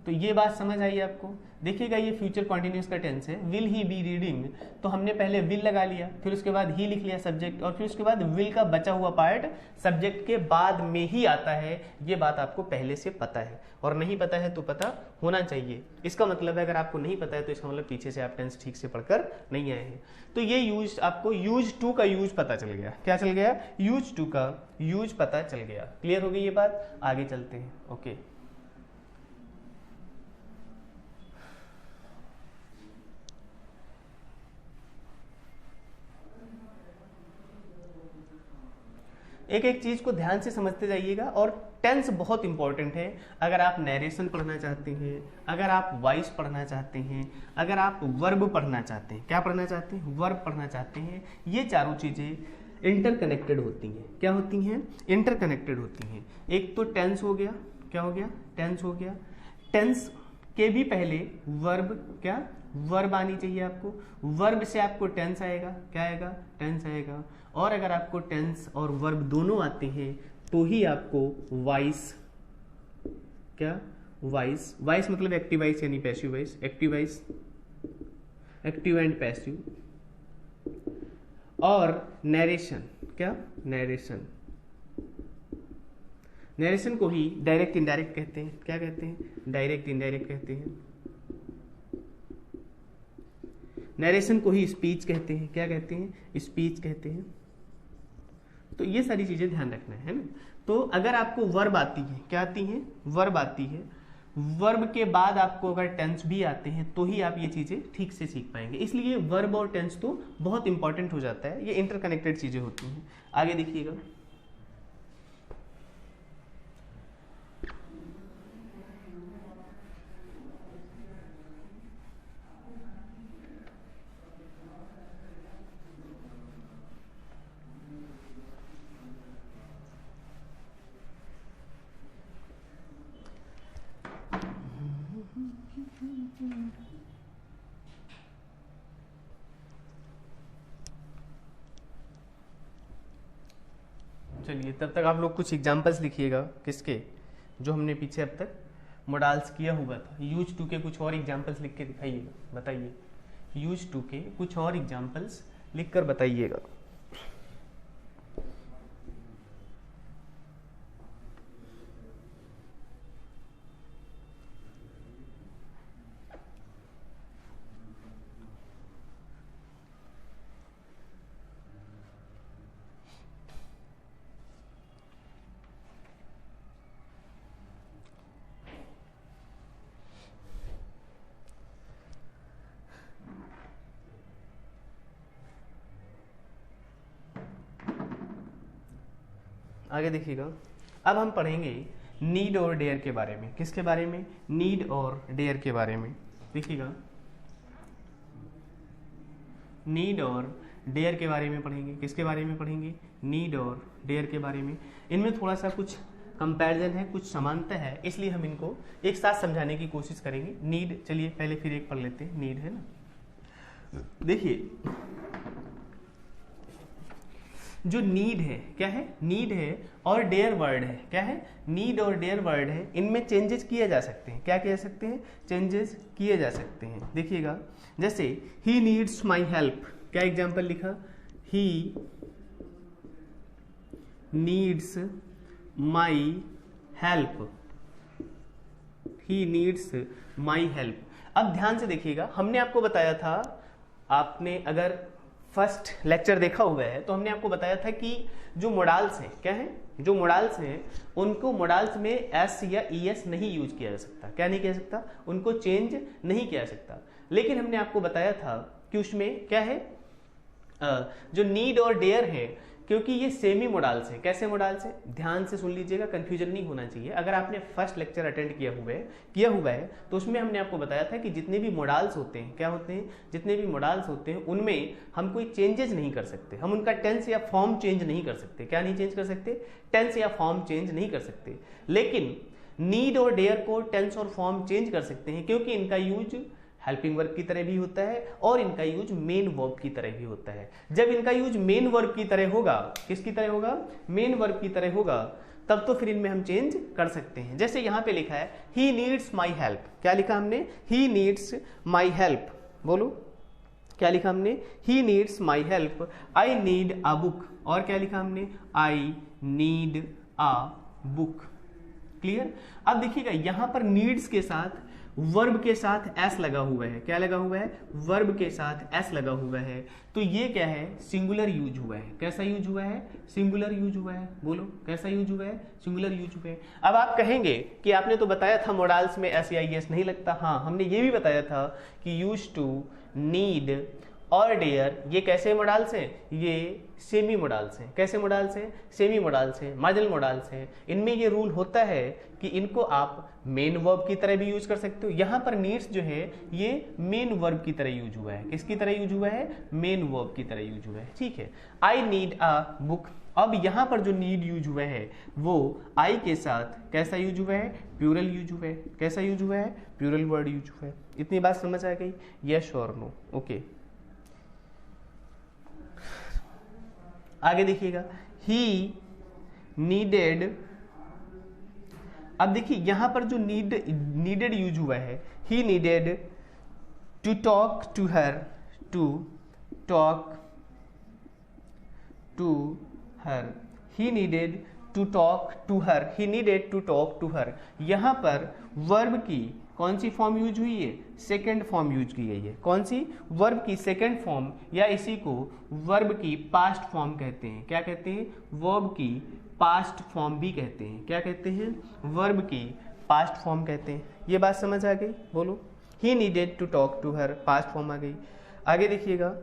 तो ये बात समझ आई आपको। देखिएगा ये फ्यूचर कॉन्टिन्यूस का टेंस है, विल ही बी रीडिंग, तो हमने पहले विल लगा लिया, फिर उसके बाद ही लिख लिया सब्जेक्ट, और फिर उसके बाद विल का बचा हुआ पार्ट सब्जेक्ट के बाद में ही आता है। ये बात आपको पहले से पता है, और नहीं पता है तो पता होना चाहिए। इसका मतलब है अगर आपको नहीं पता है तो इसका मतलब पीछे से आप टेंस ठीक से पढ़कर नहीं आए हैं। तो ये यूज, आपको यूज टू का यूज पता चल गया, क्या चल गया, यूज टू का यूज पता चल गया। क्लियर हो गई ये बात, आगे चलते हैं। ओके, एक एक चीज को ध्यान से समझते जाइएगा। और टेंस बहुत इंपॉर्टेंट है। अगर आप नरेशन पढ़ना चाहते हैं, अगर आप वॉइस पढ़ना चाहते हैं, अगर आप वर्ब पढ़ना चाहते हैं, क्या पढ़ना चाहते हैं, वर्ब पढ़ना चाहते हैं, ये चारों चीजें इंटरकनेक्टेड होती हैं। क्या होती हैं, इंटरकनेक्टेड होती हैं। एक तो टेंस हो गया, क्या हो गया, टेंस हो गया। टेंस के भी पहले वर्ब, क्या, वर्ब आनी चाहिए आपको, वर्ब से आपको टेंस आएगा, क्या आएगा, टेंस आएगा। और अगर आपको टेंस और वर्ब दोनों आते हैं तो ही आपको वॉइस, क्या, वॉइस, वॉइस मतलब एक्टिव वॉइस यानी passive voice, active voice, active and passive, और नरेशन, क्या, नरेशन, नरेशन को ही डायरेक्ट इनडायरेक्ट कहते हैं। क्या कहते हैं, डायरेक्ट इनडायरेक्ट कहते हैं। नरेशन को ही स्पीच कहते हैं। क्या कहते हैं, स्पीच कहते हैं। तो ये सारी चीजें ध्यान रखना है ना। तो अगर आपको वर्ब आती है, क्या आती है, वर्ब आती है, वर्ब के बाद आपको अगर टेंस भी आते हैं तो ही आप ये चीजें ठीक से सीख पाएंगे। इसलिए वर्ब और टेंस तो बहुत इंपॉर्टेंट हो जाता है, ये इंटरकनेक्टेड चीजें होती हैं। आगे देखिएगा, चलिए तब तक आप लोग कुछ एग्जाम्पल्स लिखिएगा, किसके, जो हमने पीछे अब तक मॉडल्स किया हुआ था। यूज टू के कुछ और एग्जाम्पल्स लिख के दिखाइएगा, बताइए, यूज टू के कुछ और एग्जाम्पल्स लिख कर बताइएगा। आगे देखिएगा, अब हम पढ़ेंगे नीड और डेयर के बारे में। किसके बारे में, नीड और डेयर के बारे में। देखिएगा, नीड और डेयर के बारे में पढ़ेंगे। किसके बारे में पढ़ेंगे, नीड और डेयर के बारे में। इनमें थोड़ा सा कुछ कंपैरिजन है, कुछ समानता है, इसलिए हम इनको एक साथ समझाने की कोशिश करेंगे। नीड, चलिए पहले फिर एक पढ़ लेते हैं, नीड है ना। देखिए जो नीड है, क्या है, नीड है और डेयर वर्ड है, क्या है, नीड और डेयर वर्ड है, इनमें चेंजेस किए जा सकते हैं। क्या किए जा सकते हैं, चेंजेस किए जा सकते हैं। देखिएगा, जैसे ही नीड्स माई हेल्प, क्या एग्जाम्पल लिखा, he needs my help, he needs my help. अब ध्यान से देखिएगा, हमने आपको बताया था, आपने अगर फर्स्ट लेक्चर देखा हुआ है तो हमने आपको बताया था कि जो मोडाल्स हैं, क्या है, जो मोडाल्स हैं उनको मोडाल्स में एस या ईएस नहीं यूज किया जा सकता। क्या नहीं किया जा सकता, उनको चेंज नहीं किया जा सकता। लेकिन हमने आपको बताया था कि उसमें क्या है, जो नीड और डेयर है, क्योंकि ये सेमी मोडाल्स हैं। कैसे मोडाल्स हैं, ध्यान से सुन लीजिएगा, कंफ्यूजन नहीं होना चाहिए। अगर आपने फर्स्ट लेक्चर अटेंड किया हुआ है तो उसमें हमने आपको बताया था कि जितने भी मोडाल्स होते हैं, क्या होते हैं, जितने भी मोडाल्स होते हैं उनमें हम कोई चेंजेस नहीं कर सकते, हम उनका टेंस या फॉर्म चेंज नहीं कर सकते। क्या नहीं चेंज कर सकते, टेंस या फॉर्म चेंज नहीं कर सकते। लेकिन नीड और डेयर को टेंस और फॉर्म चेंज कर सकते हैं, क्योंकि इनका यूज हेल्पिंग वर्ब की तरह भी होता है और इनका यूज मेन वर्ब की तरह भी होता है। जब इनका यूज मेन वर्ब की तरह होगा, किसकी तरह होगा, मेन वर्ब की तरह होगा, तब तो फिर इनमें हम चेंज कर सकते हैं। जैसे यहां पे लिखा है ही नीड्स माई हेल्प, क्या लिखा हमने, ही नीड्स माई हेल्प, बोलो क्या लिखा हमने, he needs my help, I need a book, और क्या लिखा हमने, I need a book. Clear. अब देखिएगा यहां पर नीड्स के साथ वर्ब के साथ एस लगा हुआ है। क्या लगा हुआ है, वर्ब के साथ एस लगा हुआ है, तो ये क्या है, सिंगुलर यूज हुआ है। कैसा यूज हुआ है, सिंगुलर यूज हुआ है, बोलो कैसा यूज हुआ है, सिंगुलर यूज हुआ है। अब आप कहेंगे कि आपने तो बताया था मोडाल्स में एस या एस नहीं लगता। हाँ, हमने ये भी बताया था कि यूज टू, नीड और डेयर, ये कैसे मोडाल्स हैं, ये सेमी मोडाल्स हैं। कैसे मोडाल्स हैं, सेमी मोडाल्स हैं, मार्जिनल मोडाल्स हैं। इनमें ये रूल होता है कि इनको आप मेन वर्ब की तरह भी यूज कर सकते हो। यहाँ पर नीड्स जो है ये मेन वर्ब की तरह यूज हुआ है। किसकी तरह यूज हुआ है, मेन वर्ब की तरह यूज हुआ है। ठीक है, आई नीड अ बुक। अब यहाँ पर जो नीड यूज हुआ है वो आई के साथ कैसा यूज हुआ है, प्लूरल यूज हुआ है। कैसा यूज हुआ है, प्लूरल वर्ड यूज हुआ है। इतनी बात समझ आ गई, यस और नो, ओके। आगे देखिएगा, ही नीडेड। अब देखिए यहां पर जो नीडेड यूज हुआ है, he needed to talk to her, to talk to her, he needed to talk to her, he needed to talk to her. यहां पर वर्ब की कौन सी फॉर्म यूज हुई है, सेकेंड फॉर्म यूज की गई है। कौन सी, वर्ब की सेकेंड फॉर्म, या इसी को वर्ब की पास्ट फॉर्म कहते हैं। क्या कहते हैं, वर्ब की पास्ट फॉर्म भी कहते हैं। क्या कहते हैं, वर्ब की पास्ट फॉर्म कहते हैं। ये बात समझ आ गई, बोलो। He needed to talk to her, past form आ गई। आगे देखिएगा,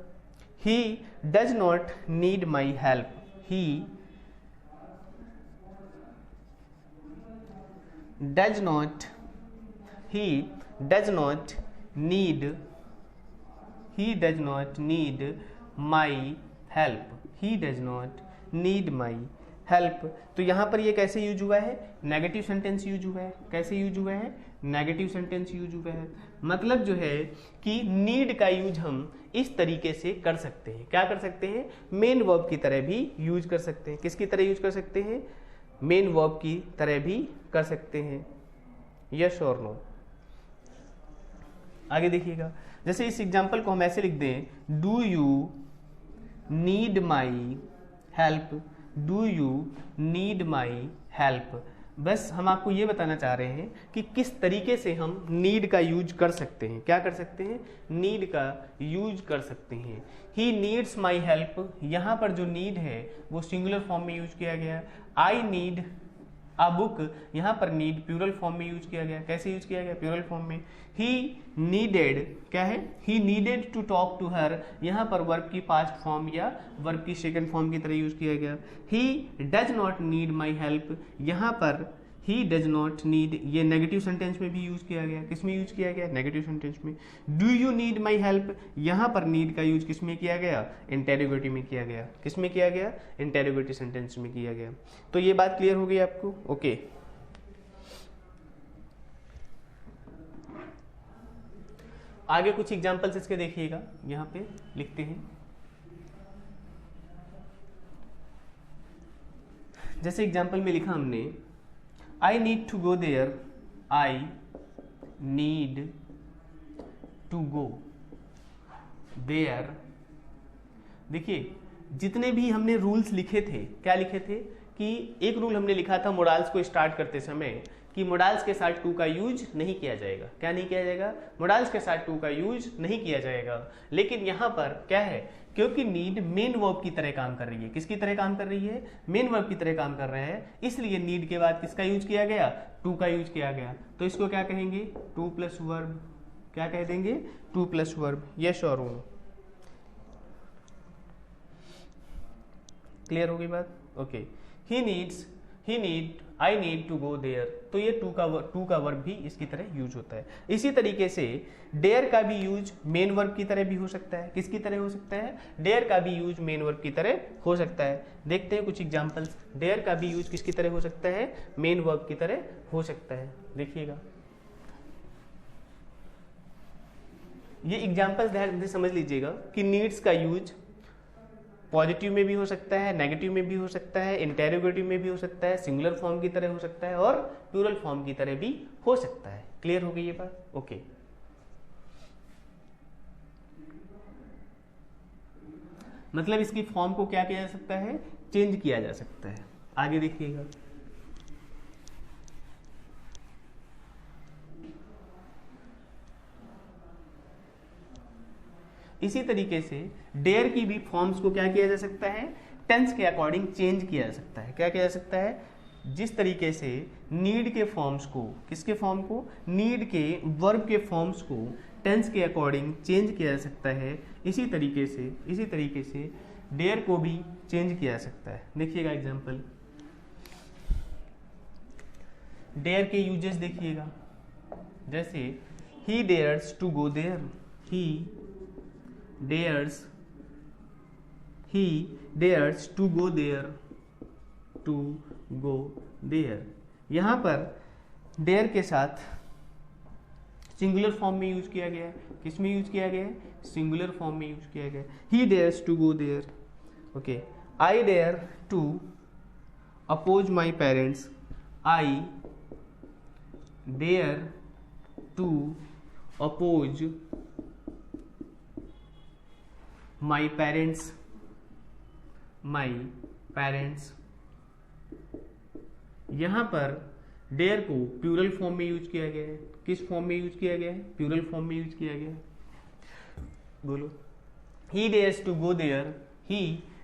he does not need my help, he does not, he does not need, he does not need my help, he does not need my help। तो यहां पर ये कैसे use हुआ है, नेगेटिव सेंटेंस यूज हुआ है। कैसे यूज हुआ है, नेगेटिव सेंटेंस यूज हुआ है। मतलब जो है कि नीड का यूज हम इस तरीके से कर सकते हैं। क्या कर सकते हैं, मेन वर्ब की तरह भी यूज कर सकते हैं। किसकी तरह यूज कर सकते हैं, मेन वर्ब की तरह भी कर सकते हैं। यस और नो। आगे देखिएगा, जैसे इस एग्जाम्पल को हम ऐसे लिख दें, do you need my help, do you need my help. बस हम आपको ये बताना चाह रहे हैं कि किस तरीके से हम नीड का यूज कर सकते हैं। क्या कर सकते हैं, नीड का यूज कर सकते हैं। ही नीड्स माई हेल्प, यहाँ पर जो नीड है वो सिंगुलर फॉर्म में यूज किया गया। आई नीड अ बुक, यहाँ पर नीड प्लूरल फॉर्म में यूज किया गया। कैसे यूज किया गया, प्लूरल फॉर्म में। ही नीडेड, क्या है, he needed to talk to her, यहाँ पर वर्ब की पास्ट फॉर्म या वर्ब की सेकंड फॉर्म की तरह यूज किया गया। He does not need my help, यहाँ पर ही डज नॉट नीड, ये नेगेटिव सेंटेंस में भी यूज किया गया। किस में यूज किया गया, नेगेटिव सेंटेंस में। Do you need my help, यहाँ पर नीड का यूज किस में किया गया, इंटेरोगेटिव में किया गया। किस में किया गया, इंटेरोगेटिव सेंटेंस में किया गया। तो ये बात क्लियर हो गई आपको, ओके। आगे कुछ एग्जाम्पल्स इसके देखिएगा, यहाँ पे लिखते हैं। जैसे एग्जाम्पल में लिखा हमने I need to go there, I need to go there. देखिए जितने भी हमने रूल्स लिखे थे, क्या लिखे थे कि एक रूल हमने लिखा था मोडाल्स को स्टार्ट करते समय कि मोडाल्स के साथ टू का यूज नहीं किया जाएगा। क्या नहीं किया जाएगा? मोडाल्स के साथ टू का यूज नहीं किया जाएगा। लेकिन यहाँ पर क्या है, क्योंकि नीड मेन वर्ब की तरह काम कर रही है। किसकी तरह काम कर रही है? मेन वर्ब की तरह काम कर रहा है, इसलिए नीड के बाद किसका यूज किया गया? टू का यूज किया गया। तो इसको क्या कहेंगे? To plus verb. क्या कह देंगे? To plus verb. यस और नो। क्लियर होगी बात? Okay. He needs, he need, I need to go there. तो ये टू का वर्ब भी इसकी तरह यूज होता है। इसी तरीके से डेयर का भी यूज मेन वर्ब की तरह भी हो सकता है। किसकी तरह हो सकता है? डेयर का भी यूज मेन वर्ब की तरह हो सकता है। देखते हैं कुछ एग्जांपल्स। डेयर का भी यूज किसकी तरह हो सकता है? मेन वर्ब की तरह हो सकता है। देखिएगा ये एग्जांपल्स ध्यान से समझ लीजिएगा कि नीड्स का यूज पॉजिटिव में भी हो सकता है, नेगेटिव में भी हो सकता है, इंटेरोगेटिव में भी हो सकता है, सिंगुलर फॉर्म की तरह हो सकता है और प्लूरल फॉर्म की तरह भी हो सकता है। क्लियर हो गई ये बात? ओके। मतलब इसकी फॉर्म को क्या किया जा सकता है? चेंज किया जा सकता है। आगे देखिएगा। इसी तरीके से डेयर की भी फॉर्म्स को क्या किया जा सकता है? टेंस के अकॉर्डिंग चेंज किया जा सकता है। क्या किया जा सकता है? जिस तरीके से नीड के फॉर्म्स को, किसके फॉर्म को? नीड के वर्ब के फॉर्म्स को टेंस के अकॉर्डिंग चेंज किया जा सकता है, इसी तरीके से डेयर को भी चेंज किया जा सकता है। देखिएगा एग्जाम्पल। डेयर के यूजेस देखिएगा। जैसे he dares to go there, he dares to go there, to go there। यहाँ पर dare के साथ सिंगुलर फॉर्म में यूज किया गया है। किस में यूज किया गया है? सिंगुलर फॉर्म में यूज किया गया है। he dares to go there। Okay. I dare to oppose my parents, I dare to oppose my parents, यहाँ पर डेयर को प्लूरल फॉर्म में यूज किया गया है। किस फॉर्म में यूज किया गया है? प्लूरल फॉर्म में यूज किया गया है। बोलो। he dares to go there, he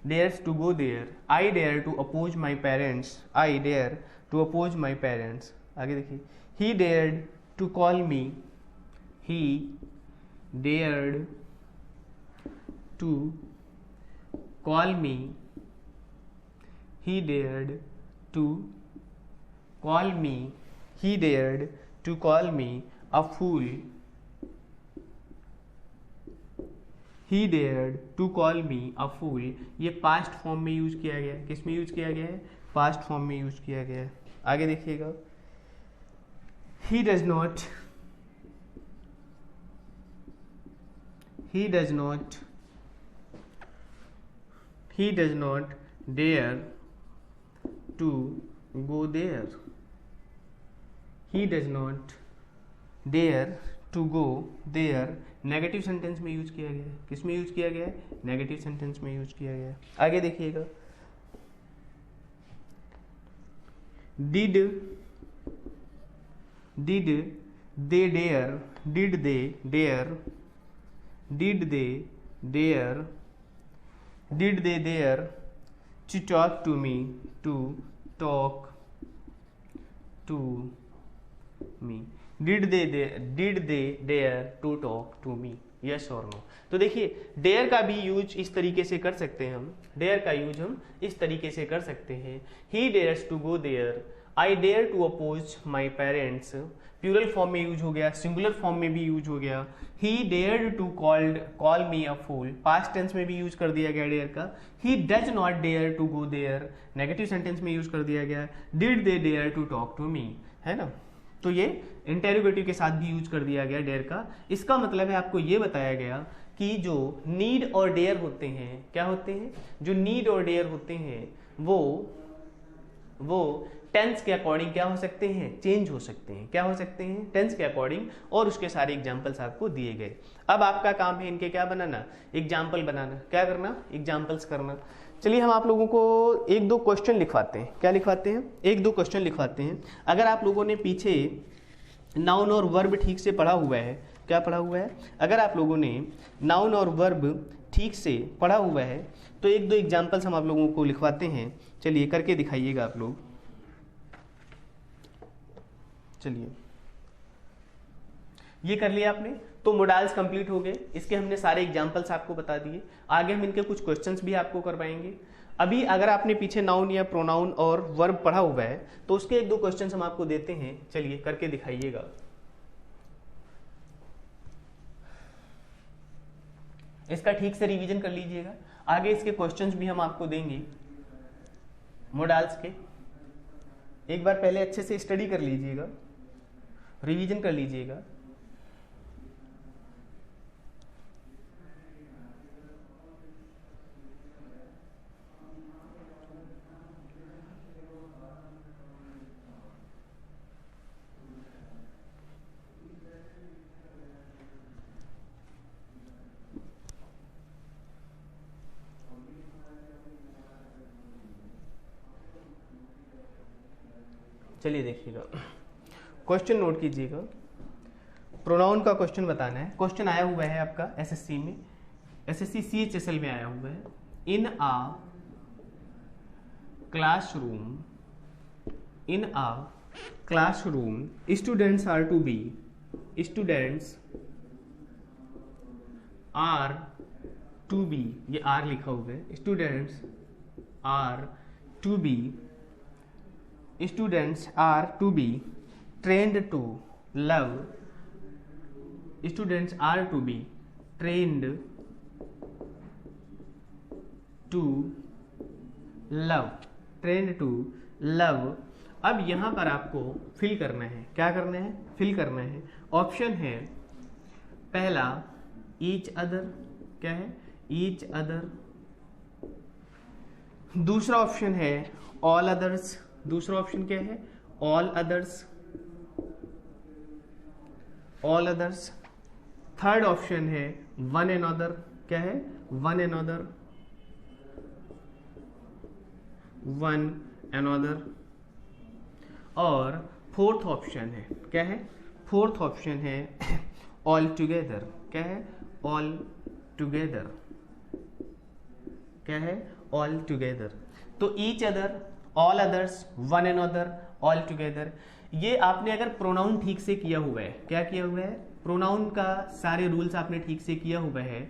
dares to go there, I dare to oppose my parents, I dare to oppose my parents। आगे देखिए। he dared to call me, he dared to call me, he dared to call me, he dared to call me a fool, he dared to call me a fool। ये past form में use किया गया है। किस में use किया गया है? पास्ट फॉर्म में यूज किया गया है। आगे देखिएगा। he does not dare to go there, he does not dare to go there। Negative sentence में यूज किया गया है। किस में यूज किया गया है? नेगेटिव सेंटेंस में यूज किया गया है। आगे देखिएगा। did they dare, did they dare to talk to me, to talk to me, did they dare to talk to me? Yes और नो। तो देखिए डेयर का भी यूज इस तरीके से कर सकते हैं हम। डेयर का यूज हम इस तरीके से कर सकते हैं। He dares to go there, I dare to oppose my parents. Plural form में यूज हो गया, सिंगुलर फॉर्म में भी यूज हो गया। He dared to call me a fool, past tense में भी यूज कर दिया गया डेयर का। He does not dare to go there, negative sentence में यूज कर दिया गया। Did they dare to talk to me, है ना। तो ये इंटेरोगेटिव के साथ भी यूज कर दिया गया डेयर का। इसका मतलब है आपको ये बताया गया कि जो नीड और डेयर होते हैं, क्या होते हैं? जो नीड और डेयर होते हैं वो वो टेंस के अकॉर्डिंग क्या हो सकते हैं, चेंज हो सकते हैं। क्या हो सकते हैं, टेंस के अकॉर्डिंग, और उसके सारे एग्जाम्पल्स आपको दिए गए। अब आपका काम है इनके क्या बनाना, एग्जाम्पल बनाना। क्या करना, एग्जाम्पल्स करना। चलिए हम आप लोगों को एक दो क्वेश्चन लिखवाते हैं। क्या लिखवाते हैं, एक दो क्वेश्चन लिखवाते हैं। अगर आप लोगों ने पीछे नाउन और वर्ब ठीक से पढ़ा हुआ है, क्या पढ़ा हुआ है, अगर आप लोगों ने नाउन और वर्ब ठीक से पढ़ा हुआ है तो एक दो एग्जाम्पल्स हम आप लोगों को लिखवाते हैं। चलिए करके दिखाइएगा आप लोग। चलिए ये कर लिया आपने, तो मोडाल्स कंप्लीट हो गए। इसके हमने सारे एग्जाम्पल्स आपको बता दिए। आगे हम इनके कुछ क्वेश्चंस भी आपको करवाएंगे। अभी अगर आपने पीछे नाउन या प्रोनाउन और वर्ब पढ़ा हुआ है तो उसके एक दो क्वेश्चंस हम आपको देते हैं। चलिए करके दिखाइएगा। इसका ठीक से रिवीजन कर लीजिएगा। आगे इसके क्वेश्चंस भी हम आपको देंगे मोडाल्स के। एक बार पहले अच्छे से स्टडी कर लीजिएगा, रिवीजन कर लीजिएगा। चलिए देखिएगा, क्वेश्चन नोट कीजिएगा। प्रोनाउन का क्वेश्चन बताना है। क्वेश्चन आया हुआ है आपका एसएससी में, एसएससी CHSL में आया हुआ है। In a classroom, in a classroom students are to be, students are to be, ये आर लिखा हुआ है, students are to be, students are to be trained to love, students are to be trained to love, trained to love। अब यहां पर आपको fill करना है। क्या करना है, फिल करना है। ऑप्शन है पहला ईच अदर, क्या है, ईच अदर। दूसरा ऑप्शन है ऑल अदर्स, दूसरा ऑप्शन क्या है, all others, all others. Third option है वन एंड अदर, क्या है, one and other, one and other. और फोर्थ ऑप्शन है, क्या है, फोर्थ ऑप्शन है ऑल टुगेदर, क्या है, ऑल टुगेदर, क्या है, ऑल टुगेदर। तो each other, all others, one and other, all together. ये आपने अगर प्रोनाउन ठीक से किया हुआ है, क्या किया हुआ है, प्रोनाउन का सारे रूल्स आपने ठीक से किया हुआ है,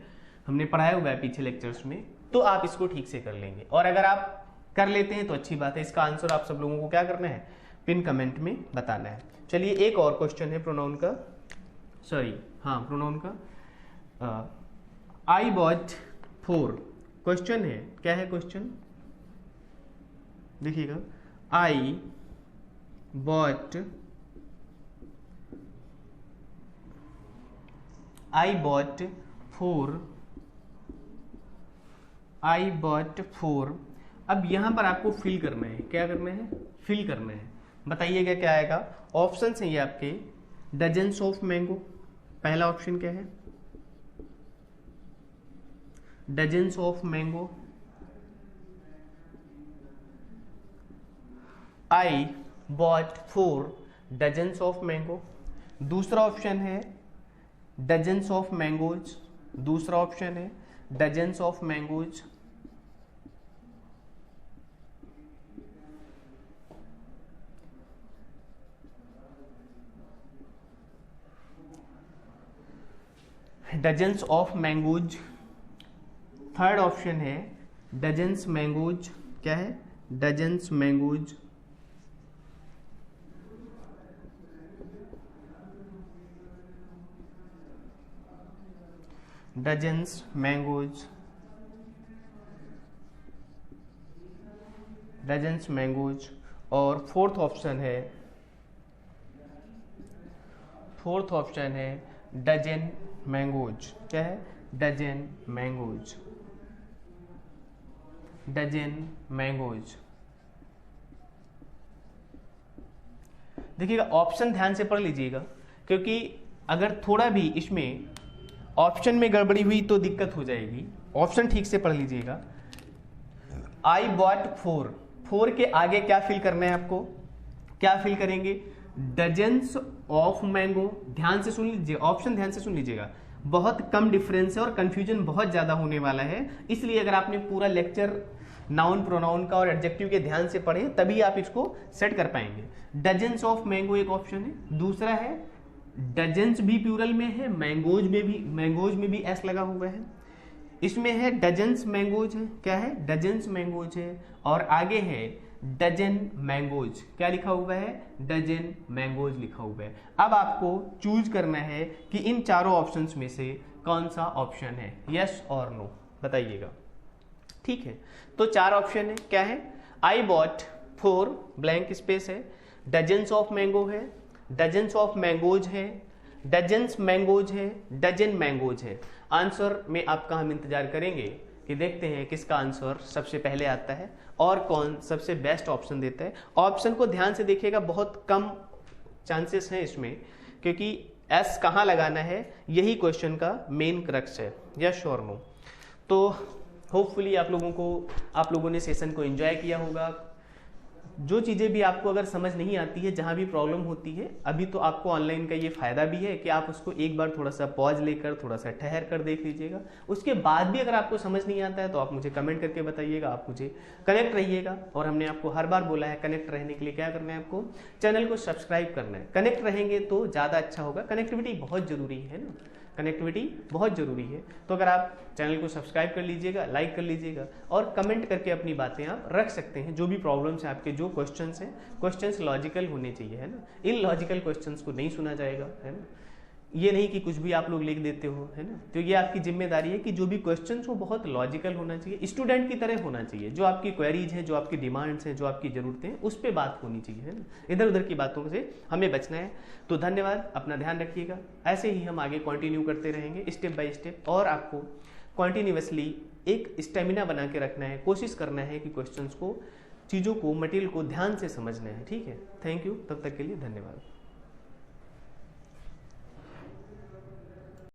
हमने पढ़ाया हुआ है पीछे लेक्चर्स में, तो आप इसको ठीक से कर लेंगे। और अगर आप कर लेते हैं तो अच्छी बात है। इसका आंसर आप सब लोगों को क्या करना है, पिन कमेंट में बताना है। चलिए एक और क्वेश्चन है प्रोनाउन का, सॉरी हाँ प्रोनाउन का। आई बॉट 4, क्वेश्चन है, क्या है क्वेश्चन, देखिएगा। I bought, I bought 4, I bought 4। अब यहां पर आपको फिल करना है। क्या करना है, फिल करना है। बताइएगा क्या आएगा। ऑप्शन है ये आपके, डजन्स ऑफ मैंगो, पहला ऑप्शन क्या है, dozens of mango. I bought 4 dozens of mango. दूसरा ऑप्शन है डजन्स ऑफ मैंगोज, दूसरा ऑप्शन है dozens of mangoes. Dozens of mangoes. Third option है डजन्स मैंगोज, क्या है, dozens mangoes. Dozens mangoes, dozens mangoes. और फोर्थ ऑप्शन है, fourth option है डजन मैंगोज, क्या है, डजन मैंगोज, डजन मैंगोज। देखिएगा ऑप्शन ध्यान से पढ़ लीजिएगा, क्योंकि अगर थोड़ा भी इसमें ऑप्शन में गड़बड़ी हुई तो दिक्कत हो जाएगी। ऑप्शन ठीक से पढ़ लीजिएगा। आई बॉट 4 के आगे क्या फिल करना है आपको, क्या फिल करेंगे, डजन्स ऑफ मैंगो। ध्यान से सुन लीजिए, ऑप्शन ध्यान से सुन लीजिएगा, बहुत कम डिफरेंस है और कंफ्यूजन बहुत ज्यादा होने वाला है, इसलिए अगर आपने पूरा लेक्चर नाउन प्रोनाउन का और एडजेक्टिव के ध्यान से पढ़े तभी आप इसको सेट कर पाएंगे। डजन्स ऑफ मैंगो एक ऑप्शन है, दूसरा है डजन्स भी प्लूरल में है, मैंगोज में भी एस लगा हुआ है, इसमें है डजन्स मैंगोज है, क्या है डजन्स मैंगोज है, और आगे है डजन मैंगोज, क्या लिखा हुआ है डजन मैंगोज लिखा हुआ है। अब आपको चूज करना है कि इन चारों ऑप्शंस में से कौन सा ऑप्शन है, यस और नो बताइएगा। ठीक है, तो 4 ऑप्शन है, क्या है, आई बॉट 4 ब्लैंक स्पेस है, डजन्स ऑफ मैंगो है, डजन्स ऑफ मैंगोज है, डजन्स मैंगोज है, डजन मैंगोज है। आंसर में आपका हम इंतजार करेंगे कि देखते हैं किसका आंसर सबसे पहले आता है और कौन सबसे बेस्ट ऑप्शन देता है। ऑप्शन को ध्यान से देखिएगा, बहुत कम चांसेस हैं इसमें, क्योंकि एस कहाँ लगाना है यही क्वेश्चन का मेन क्रक्स है, यस और नो। तो होपफुली आप लोगों ने सेशन को एंजॉय किया होगा। जो चीज़ें भी आपको अगर समझ नहीं आती है, जहाँ भी प्रॉब्लम होती है, अभी तो आपको ऑनलाइन का ये फायदा भी है कि आप उसको एक बार थोड़ा सा पॉज लेकर थोड़ा सा ठहर कर देख लीजिएगा। उसके बाद भी अगर आपको समझ नहीं आता है तो आप मुझे कमेंट करके बताइएगा, आप मुझे कनेक्ट रहिएगा। और हमने आपको हर बार बोला है कनेक्ट रहने के लिए क्या करना है, आपको चैनल को सब्सक्राइब करना है। कनेक्ट रहेंगे तो ज़्यादा अच्छा होगा, कनेक्टिविटी बहुत ज़रूरी है ना, कनेक्टिविटी बहुत ज़रूरी है। तो अगर आप चैनल को सब्सक्राइब कर लीजिएगा, लाइक कर लीजिएगा और कमेंट करके अपनी बातें आप रख सकते हैं। जो भी प्रॉब्लम्स हैं आपके, जो क्वेश्चंस हैं, क्वेश्चंस लॉजिकल होने चाहिए, है ना, इन लॉजिकल क्वेश्चंस को नहीं सुना जाएगा, है ना। ये नहीं कि कुछ भी आप लोग लिख देते हो, है ना। तो ये आपकी जिम्मेदारी है कि जो भी क्वेश्चंस हो बहुत लॉजिकल होना चाहिए, स्टूडेंट की तरह होना चाहिए। जो आपकी क्वेरीज हैं, जो आपकी डिमांड्स हैं, जो आपकी ज़रूरतें हैं, उस पर बात होनी चाहिए, है ना। इधर उधर की बातों से हमें बचना है। तो धन्यवाद, अपना ध्यान रखिएगा। ऐसे ही हम आगे कंटिन्यू करते रहेंगे स्टेप बाय स्टेप, और आपको कंटिन्यूअसली एक स्टेमिना बना के रखना है, कोशिश करना है कि क्वेश्चंस को, चीज़ों को, मटेरियल को ध्यान से समझना है। ठीक है, थैंक यू, तब तक के लिए धन्यवाद।